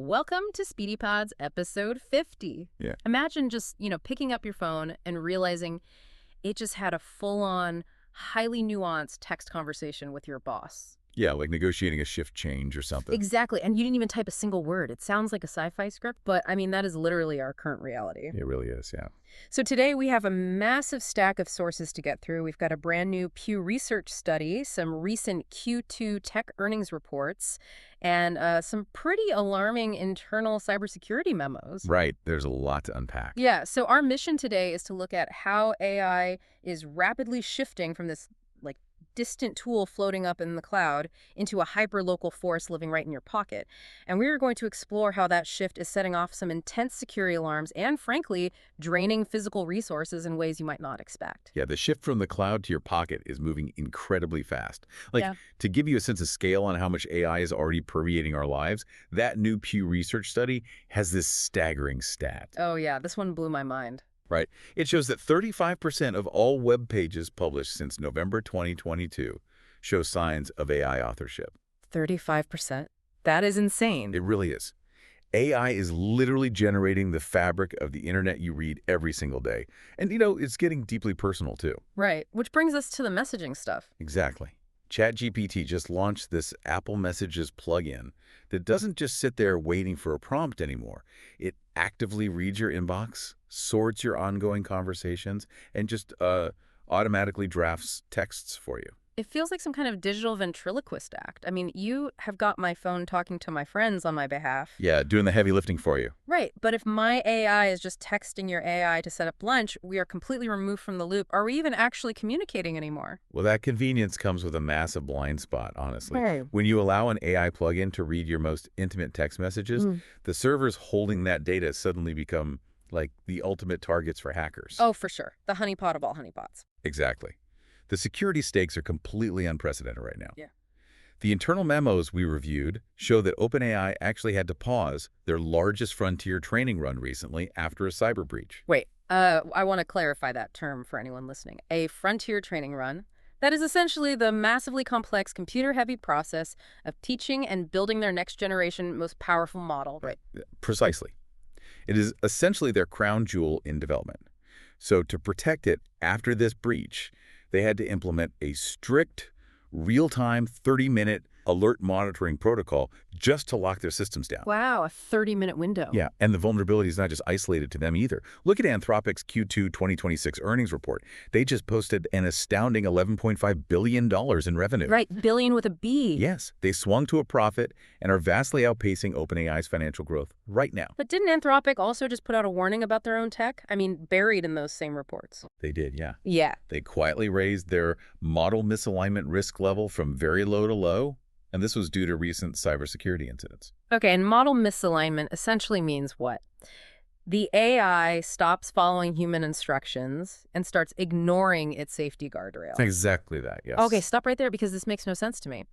Welcome to SpeedyPodz episode 50. Yeah. Imagine just, picking up your phone and realizing it just had a full-on, highly nuanced text conversation with your boss. Yeah, like negotiating a shift change or something. Exactly. And you didn't even type a single word. It sounds like a sci-fi script, but I mean, that is literally our current reality. It really is, yeah. So today we have a massive stack of sources to get through. We've got a brand new Pew Research study, some recent Q2 tech earnings reports, and some pretty alarming internal cybersecurity memos. Right. There's a lot to unpack. Yeah, so our mission today is to look at how AI is rapidly shifting from this distant tool floating up in the cloud into a hyper-local force living right in your pocket. And we are going to explore how that shift is setting off some intense security alarms and, frankly, draining physical resources in ways you might not expect. Yeah, the shift from the cloud to your pocket is moving incredibly fast. Yeah. To give you a sense of scale on how much AI is already permeating our lives, that new Pew Research study has this staggering stat. Oh, yeah, this one blew my mind. Right. It shows that 35% of all web pages published since November 2022 show signs of AI authorship. 35%? That is insane. It really is. AI is literally generating the fabric of the internet you read every single day. And, it's getting deeply personal, too. Right, which brings us to the messaging stuff. Exactly. ChatGPT just launched this Apple Messages plugin that doesn't just sit there waiting for a prompt anymore. It actively reads your inbox, sorts your ongoing conversations, and just automatically drafts texts for you. It feels like some kind of digital ventriloquist act. I mean, you have got my phone talking to my friends on my behalf. Yeah, doing the heavy lifting for you. Right, but if my AI is just texting your AI to set up lunch, we are completely removed from the loop. Are we even actually communicating anymore? Well, that convenience comes with a massive blind spot, honestly. Hey. When you allow an AI plugin to read your most intimate text messages, the servers holding that data suddenly become like the ultimate targets for hackers. Oh, for sure. The honeypot of all honeypots. Exactly. The security stakes are completely unprecedented right now. Yeah. The internal memos we reviewed show that OpenAI actually had to pause their largest frontier training run recently after a cyber breach. Wait, I want to clarify that term for anyone listening. A frontier training run. That is essentially the massively complex computer-heavy process of teaching and building their next-generation, most powerful model. Right. Precisely. It is essentially their crown jewel in development. So to protect it after this breach, they had to implement a strict, real-time, 30-minute alert monitoring protocol just to lock their systems down. Wow, a 30-minute window. Yeah, and the vulnerability is not just isolated to them either. Look at Anthropic's Q2 2026 earnings report. They just posted an astounding $11.5 billion in revenue. Right, billion with a B. Yes, they swung to a profit and are vastly outpacing OpenAI's financial growth right now. But didn't Anthropic also just put out a warning about their own tech? I mean, buried in those same reports. They did, yeah. Yeah. They quietly raised their model misalignment risk level from very low to low, and this was due to recent cybersecurity incidents. Okay, and model misalignment essentially means what? The AI stops following human instructions and starts ignoring its safety guardrails. Exactly that, yes. Okay, stop right there because this makes no sense to me.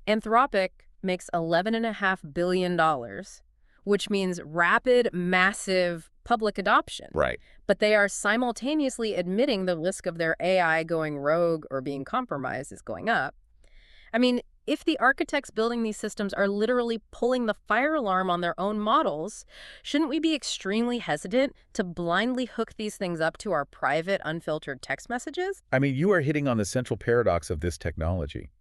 Anthropic makes $11.5 billion, which means rapid, massive public adoption. Right. But they are simultaneously admitting the risk of their AI going rogue or being compromised is going up. I mean, if the architects building these systems are literally pulling the fire alarm on their own models, shouldn't we be extremely hesitant to blindly hook these things up to our private, unfiltered text messages? I mean, you are hitting on the central paradox of this technology.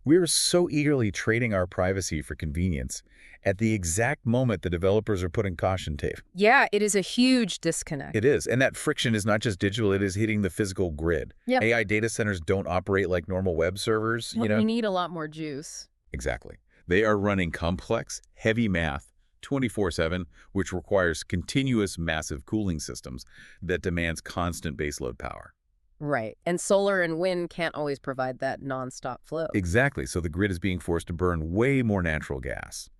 We're so eagerly trading our privacy for convenience at the exact moment the developers are putting caution tape. Yeah, it is a huge disconnect. It is. And that friction is not just digital, it is hitting the physical grid. Yep. AI data centers don't operate like normal web servers, We need a lot more juice. Exactly. They are running complex, heavy math 24/7, which requires continuous massive cooling systems that demands constant baseload power. Right. And solar and wind can't always provide that nonstop flow. Exactly. So the grid is being forced to burn way more natural gas.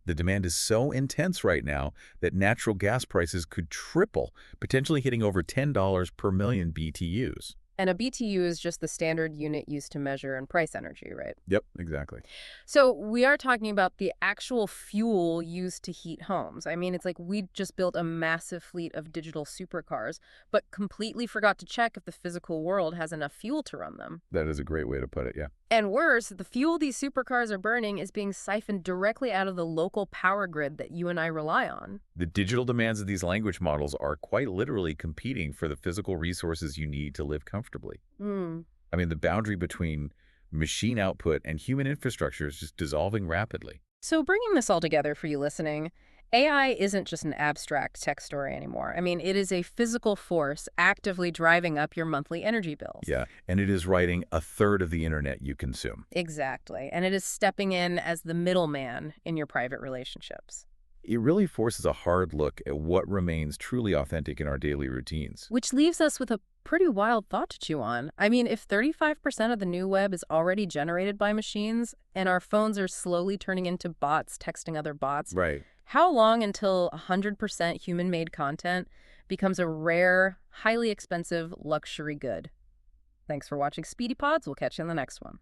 The demand is so intense right now that natural gas prices could triple, potentially hitting over $10 per million BTUs. And a BTU is just the standard unit used to measure and price energy, right? Yep, exactly. So we are talking about the actual fuel used to heat homes. I mean, it's like we just built a massive fleet of digital supercars, but completely forgot to check if the physical world has enough fuel to run them. That is a great way to put it, yeah. And worse, the fuel these supercars are burning is being siphoned directly out of the local power grid that you and I rely on. The digital demands of these language models are quite literally competing for the physical resources you need to live comfortably. Hmm. I mean, the boundary between machine output and human infrastructure is just dissolving rapidly. So, bringing this all together for you listening, AI isn't just an abstract tech story anymore. I mean, it is a physical force actively driving up your monthly energy bills. Yeah, and it is writing a third of the internet you consume. Exactly. And it is stepping in as the middleman in your private relationships. It really forces a hard look at what remains truly authentic in our daily routines. Which leaves us with a pretty wild thought to chew on. I mean, if 35% of the new web is already generated by machines and our phones are slowly turning into bots texting other bots, Right. how long until 100% human-made content becomes a rare, highly expensive luxury good? Thanks for watching SpeedyPodz. We'll catch you in the next one.